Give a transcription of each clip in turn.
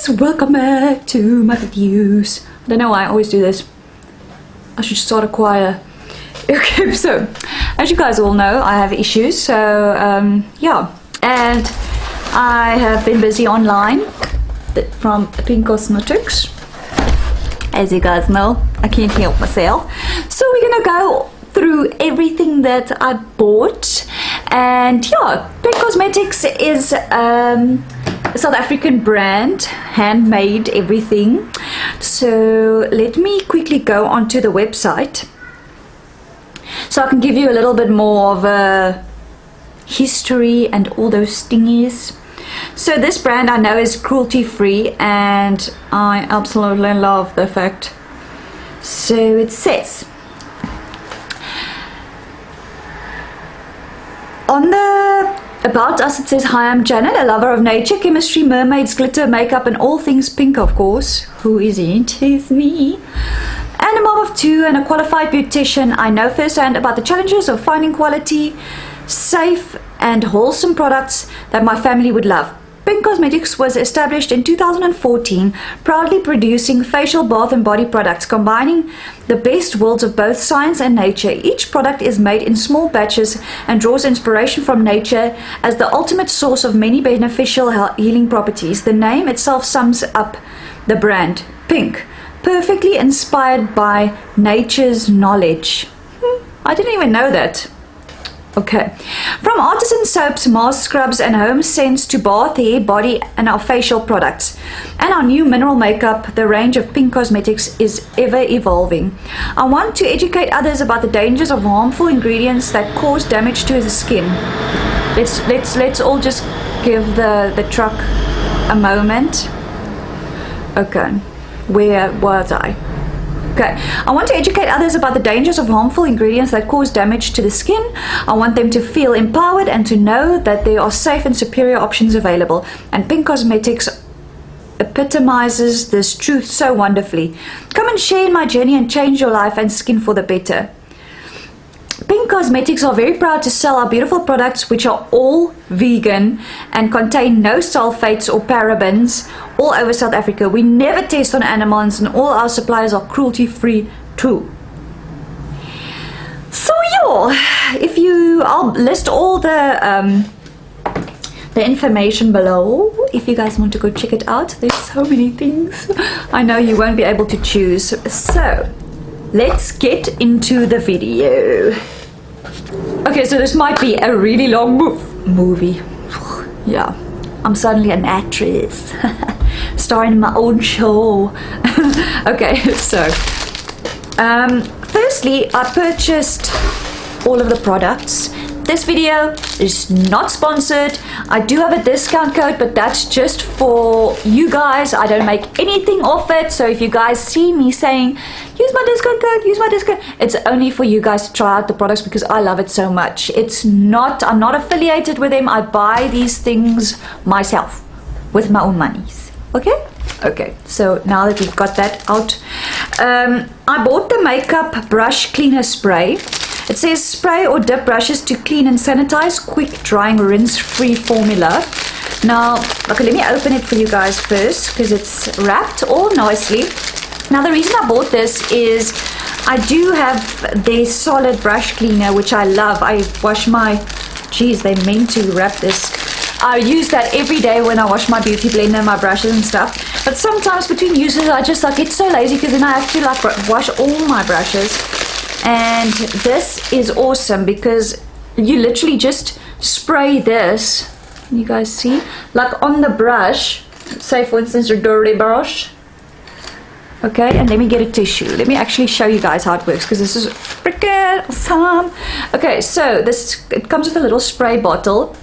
guys, welcome back to my videos. I don't know why I always do this. I should start a choir. Okay, so as you guys all know, I have issues, so yeah, and I have been busy online from Pink Cosmetics. As you guys know, I can't help myself, so we're gonna go through everything that I bought. And yeah, Pink Cosmetics is a South African brand, handmade everything. So let me quickly go onto the website so I can give you a little bit more of a history and all those thingies. So this brand I know is cruelty free, and I absolutely love the fact. So it says on the About Us, it says, "Hi, I'm Janet, a lover of nature, chemistry, mermaids, glitter, makeup, and all things pink, of course." Who isn't? It's me. "And a mom of two and a qualified beautician. I know firsthand about the challenges of finding quality, safe, and wholesome products that my family would love. Pink Cosmetics was established in 2014, proudly producing facial, bath and body products, combining the best worlds of both science and nature. Each product is made in small batches and draws inspiration from nature as the ultimate source of many beneficial healing properties. The name itself sums up the brand, Pink, perfectly inspired by nature's knowledge." I didn't even know that. Okay, from artisan soaps, mask scrubs and home scents to bath, hair, body and our facial products and our new mineral makeup, the range of Pink Cosmetics is ever evolving. I want to educate others about the dangers of harmful ingredients that cause damage to the skin. Let's all just give the truck a moment. Okay, where was I? Okay, I want to educate others about the dangers of harmful ingredients that cause damage to the skin. I want them to feel empowered and to know that there are safe and superior options available. And Pink Cosmetics epitomizes this truth so wonderfully. Come and share in my journey and change your life and skin for the better. Pink Cosmetics are very proud to sell our beautiful products, which are all vegan and contain no sulfates or parabens, all over South Africa. We never test on animals, and all our suppliers are cruelty free too. So yeah, I'll list all the information below if you guys want to go check it out. There's so many things. I know you won't be able to choose. So let's get into the video. Okay, so this might be a really long movie. Yeah, I'm suddenly an actress starring in my own show. Okay, so firstly, I purchased all of the products. This video is not sponsored. I do have a discount code, but that's just for you guys. I don't make anything off it. So if you guys see me saying, use my discount code, use my discount, it's only for you guys to try out the products because I love it so much. I'm not affiliated with them. I buy these things myself with my own monies. Okay, so now that we've got that out, I bought the makeup brush cleaner spray. It says spray or dip brushes to clean and sanitize, quick drying, rinse-free formula. Now, okay, let me open it for you guys first because it's wrapped all nicely. Now, the reason I bought this is I do have the solid brush cleaner, which I love. I wash my, geez, they meant to wrap this. I use that every day when I wash my beauty blender, my brushes and stuff. But sometimes between uses, I just get so lazy because then I have to wash all my brushes. And this is awesome because you literally just spray this. Can you guys see? Like on the brush, say for instance your dirty brush. Okay, and let me get a tissue. Let me actually show you guys how it works because this is freaking awesome. Okay, so it comes with a little spray bottle.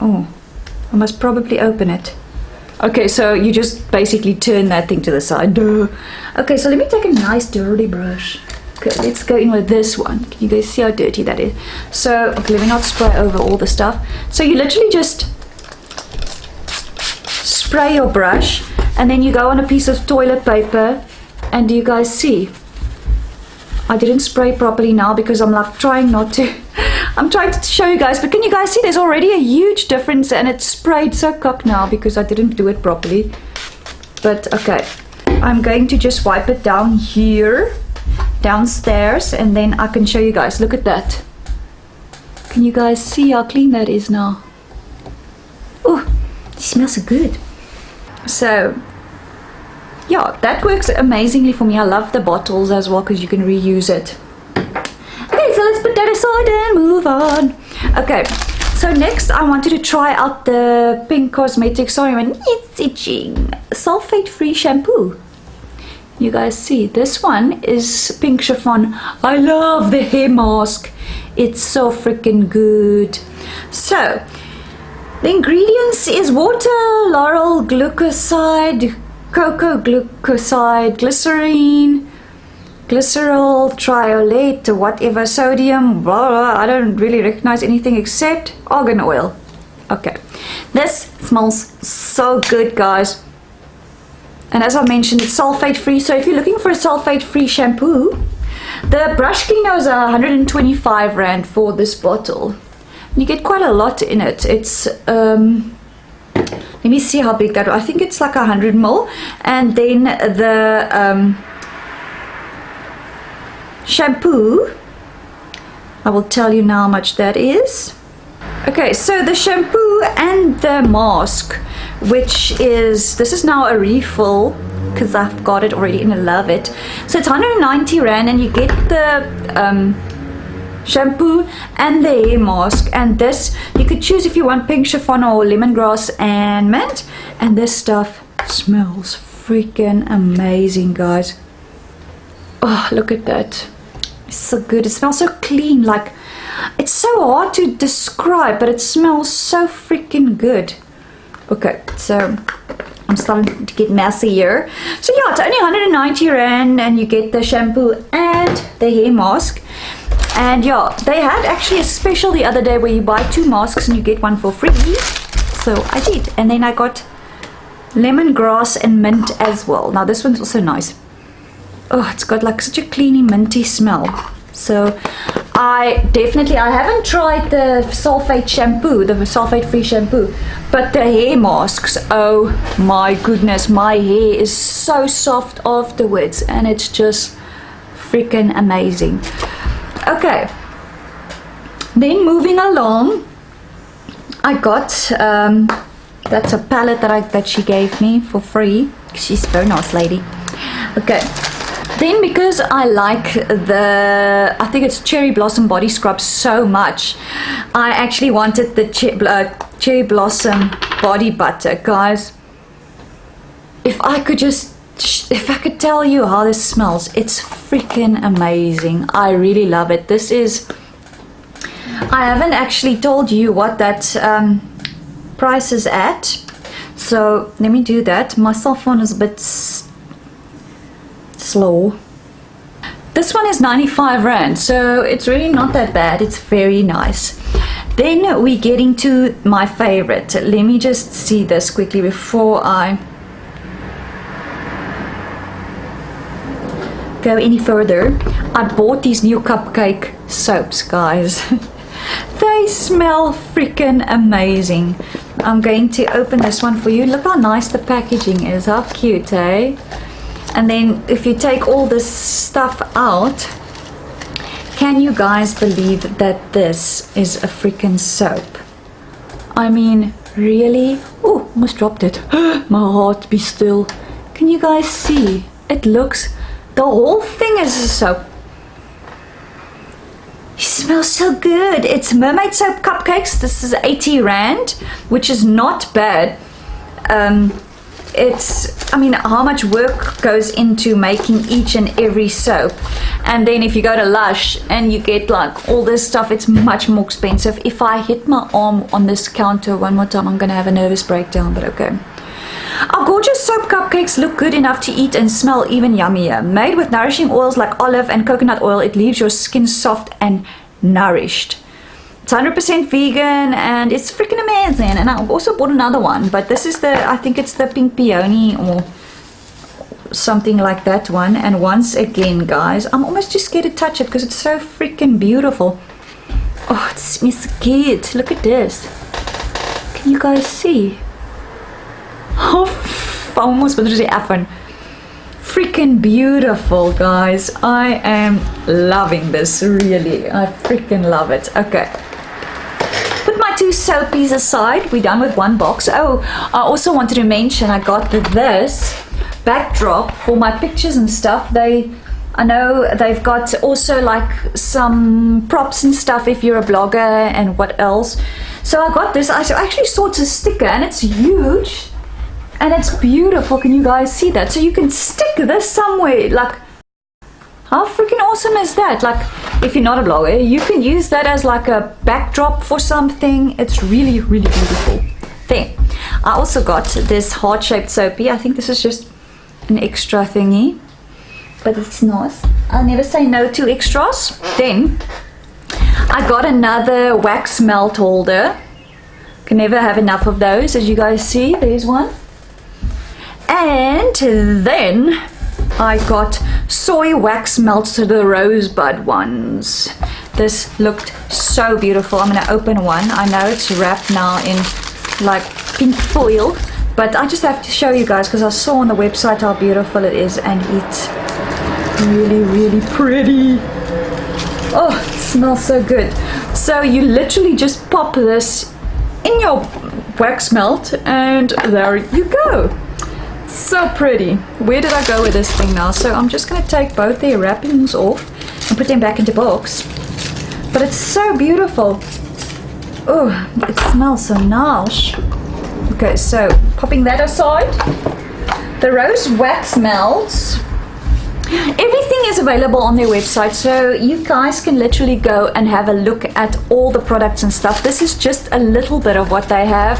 Oh, I must probably open it. Okay, so you just basically turn that thing to the side. Duh. Okay, so let me take a nice dirty brush. Okay, let's go in with this one. Can you guys see how dirty that is? So, okay, let me not spray over all the stuff. So you literally just spray your brush and then you go on a piece of toilet paper, and do you guys see? I didn't spray properly now because I'm like trying not to. I'm trying to show you guys, but can you guys see there's already a huge difference, and it's sprayed so cock now because I didn't do it properly. But okay, I'm going to just wipe it down here, downstairs, and then I can show you guys. Look at that. Can you guys see how clean that is now? Oh, it smells so good. So yeah, that works amazingly for me. I love the bottles as well because you can reuse it. Okay, so let's put that aside and move on. Okay, so next I wanted to try out the Pink Cosmetics, sorry man, it's itching, sulfate free shampoo. You guys see, this one is pink chiffon. I love the hair mask. It's so freaking good. So the ingredients is water, laurel glucoside, cocoa glucoside, glycerine, glycerol, triolate, whatever, sodium, blah, blah. I don't really recognize anything except argan oil. Okay, this smells so good, guys. And as I mentioned, it's sulfate free. So if you're looking for a sulfate free shampoo, the brush cleaner is 125 Rand for this bottle. You get quite a lot in it. It's let me see how big that, I think it's like 100 ml. And then the shampoo, I will tell you now how much that is. Okay, so the shampoo and the mask, which is, this is now a refill because I've got it already and I love it. So it's 190 Rand and you get the shampoo and the hair mask, and this you could choose if you want pink chiffon or lemongrass and mint, and this stuff smells freaking amazing, guys. Oh, look at that, it's so good. It smells so clean, like it's so hard to describe, but it smells so freaking good. Okay, so I'm starting to get messy here. So yeah, it's only 190 Rand and you get the shampoo and the hair mask. And yeah, they had actually a special the other day where you buy 2 masks and you get 1 for free. So I did. And then I got lemongrass and mint as well. Now this one's also nice. Oh, it's got like such a cleany minty smell. So I haven't tried the sulfate shampoo, the sulfate free shampoo, but the hair masks, oh my goodness, my hair is so soft afterwards and it's just freaking amazing. Okay, then moving along, I got that's a palette that she gave me for free. She's a very nice lady. Okay, then because I like the, I think it's Cherry Blossom body scrub so much, I actually wanted the Cherry Blossom body butter, guys. If I could tell you how this smells, it's freaking amazing. I really love it. This is, I haven't actually told you what that price is at, so let me do that. My cell phone is a bit slow. This one is 95 Rand, so it's really not that bad. It's very nice. Then we get into my favorite. Let me just see this quickly before I go any further. I bought these new Cupcake Soaps, guys. They smell freaking amazing. I'm going to open this one for you. Look how nice the packaging is. How cute, eh? And then if you take all this stuff out, can you guys believe that this is a freaking soap? I mean, really? Oh, almost dropped it. My heart be still. Can you guys see? It looks, the whole thing is a soap. It smells so good. It's Mermaid Soap Cupcakes. This is 80 Rand, which is not bad. It's, I mean, how much work goes into making each and every soap, and then if you go to Lush and you get like all this stuff, it's much more expensive. If I hit my arm on this counter one more time, I'm gonna have a nervous breakdown, but okay. Our gorgeous soap cupcakes look good enough to eat and smell even yummier. Made with nourishing oils like olive and coconut oil, it leaves your skin soft and nourished. It's 100% vegan and it's freaking amazing. And I also bought another one, but this is the, I think it's the pink peony or something like that one. And once again, guys, I'm almost too scared to touch it because it's so freaking beautiful. Oh, it smells good. Look at this. Can you guys see? Oh, almost bedoel jy effen. Freaking beautiful, guys. I am loving this, really. I freaking love it. Okay. Put my 2 soapies aside. We're done with 1 box. Oh, I also wanted to mention I got this backdrop for my pictures and stuff. I know they've got also like some props and stuff if you're a blogger and what else. So I got this. I actually saw it's a sticker and it's huge and it's beautiful. Can you guys see that? So you can stick this somewhere. Like, how freaking awesome is that? Like, if you're not a blogger, you can use that as like a backdrop for something. It's really, really beautiful. Then I also got this heart-shaped soapy. I think this is just an extra thingy, but it's nice. I'll never say no to extras. Then I got another wax melt holder. Can never have enough of those, as you guys see. There's one. And then I got soy wax melts, the rosebud ones. This looked so beautiful. I'm going to open one. I know it's wrapped now in like pink foil, but I just have to show you guys because I saw on the website how beautiful it is, and it's really, really pretty. Oh, it smells so good. So you literally just pop this in your wax melt and there you go. So pretty. Where did I go with this thing now? So I'm just going to take both their wrappings off and put them back into box. But it's so beautiful. Oh, it smells so nice. Okay, so popping that aside. The rose wax melts. Everything is available on their website, so you guys can literally go and have a look at all the products and stuff. This is just a little bit of what they have.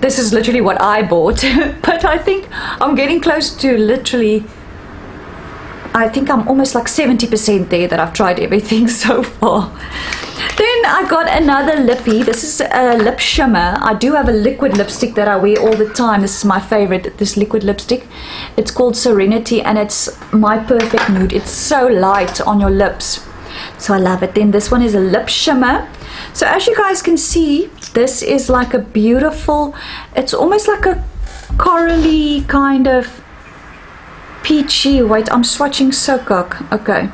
This is literally what I bought, but I think I'm getting close to literally, I think I'm almost like 70% there that I've tried everything so far. Then I got another lippy. This is a lip shimmer. I do have a liquid lipstick that I wear all the time. This is my favorite, this liquid lipstick. It's called Serenity and it's my perfect nude. It's so light on your lips, so I love it. Then this one is a lip shimmer. So as you guys can see, this is like a beautiful, it's almost like a corally kind of peachy. Wait, I'm swatching so cock. Okay,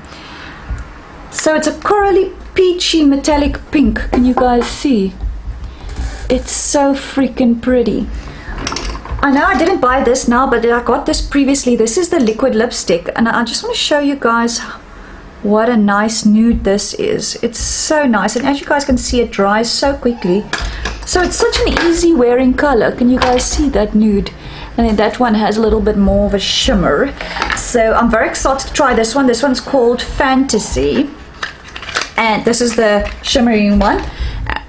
so it's a corally peachy metallic pink. Can you guys see? It's so freaking pretty. I know I didn't buy this now, but I got this previously. This is the liquid lipstick and I just want to show you guys what a nice nude this is. It's so nice, and as you guys can see, it dries so quickly, so it's such an easy wearing color. Can you guys see that nude? And then that one has a little bit more of a shimmer, so I'm very excited to try this one. This one's called Fantasy. And this is the shimmering one,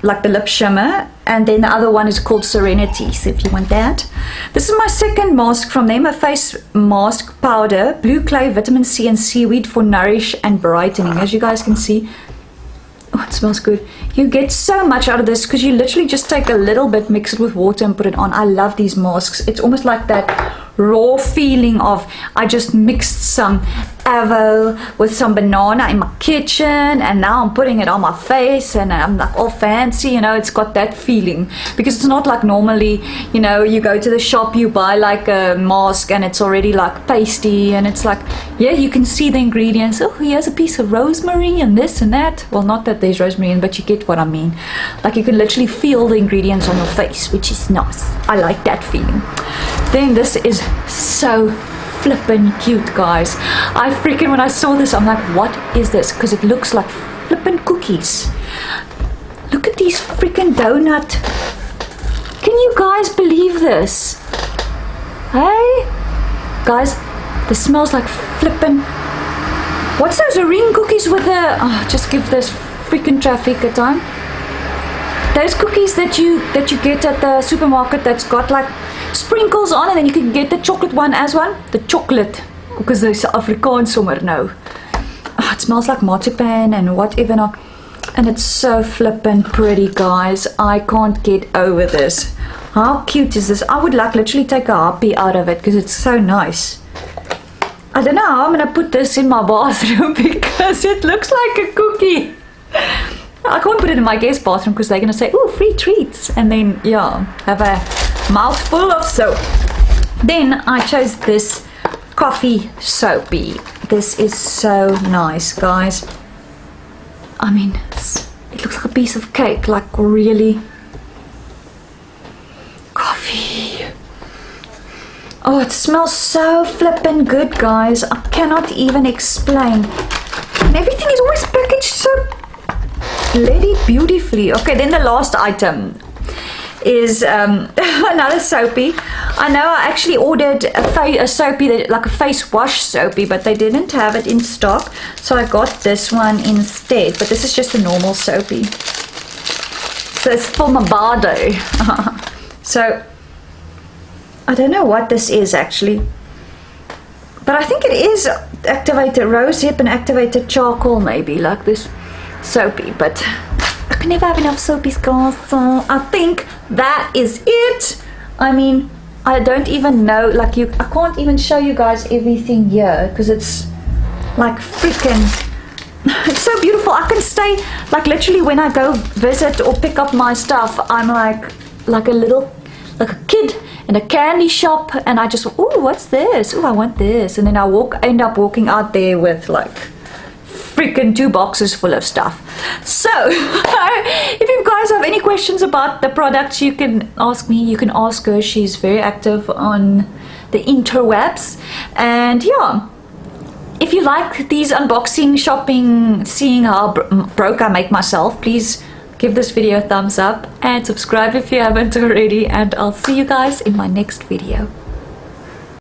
like the lip shimmer. And then the other one is called Serenity, so if you want that. This is my second mask from them, a face mask powder, blue clay, vitamin C and seaweed for nourish and brightening. As you guys can see, oh, it smells good. You get so much out of this because you literally just take a little bit, mix it with water and put it on. I love these masks. It's almost like that raw feeling of I just mixed some avo with some banana in my kitchen and now I'm putting it on my face and I'm like all fancy, you know. It's got that feeling because it's not like normally, you know, you go to the shop, you buy like a mask and it's already like pasty and it's like, yeah, you can see the ingredients. Oh, here's a piece of rosemary and this and that. Well, not that there's rosemary in, but you get what I mean. Like you can literally feel the ingredients on your face, which is nice. I like that feeling. Then this is so flippin' cute, guys. I freaking, when I saw this, I'm like, what is this? Because it looks like flippin' cookies. Look at these freaking donut. Can you guys believe this? Hey? Guys, this smells like flippin'. What's those ring cookies with the, oh, just give this freaking traffic a time. Those cookies that you get at the supermarket that's got like sprinkles on, and then you can get the chocolate one as well. The chocolate, because there's Afrikaans somewhere now. Oh, it smells like marzipan and whatever now. And it's so flippin' pretty, guys. I can't get over this. How cute is this? I would like literally take a happy out of it because it's so nice. I don't know how I'm gonna put this in my bathroom because it looks like a cookie. I can't put it in my guest bathroom because they're gonna say, oh, free treats, and then yeah, have a mouthful of soap. Then I chose this coffee soapy. This is so nice, guys. I mean, it looks like a piece of cake, like really. Coffee. Oh, it smells so flippin' good, guys. I cannot even explain. And everything is always packaged so bloody beautifully. Okay, then the last item is another soapy. I know I actually ordered a soapy, like a face wash soapy, but they didn't have it in stock, so I got this one instead. But this is just a normal soapy. So it's for my body. So I don't know what this is actually, but I think it is activated rosehip and activated charcoal, maybe, like this soapy. But I can never have enough soapies, guys, so I think that is it. I mean, I don't even know, like, I can't even show you guys everything here because it's like freaking, it's so beautiful. I can stay, like, literally when I go visit or pick up my stuff, I'm like a kid in a candy shop, and I just, oh, what's this? Oh, I want this. And then I end up walking out there with like freaking 2 boxes full of stuff. So if you guys have any questions about the products, you can ask me. You can ask her. She's very active on the interwebs. And yeah, if you like these unboxing, shopping, seeing how broke I make myself, please give this video a thumbs up and subscribe if you haven't already, and I'll see you guys in my next video.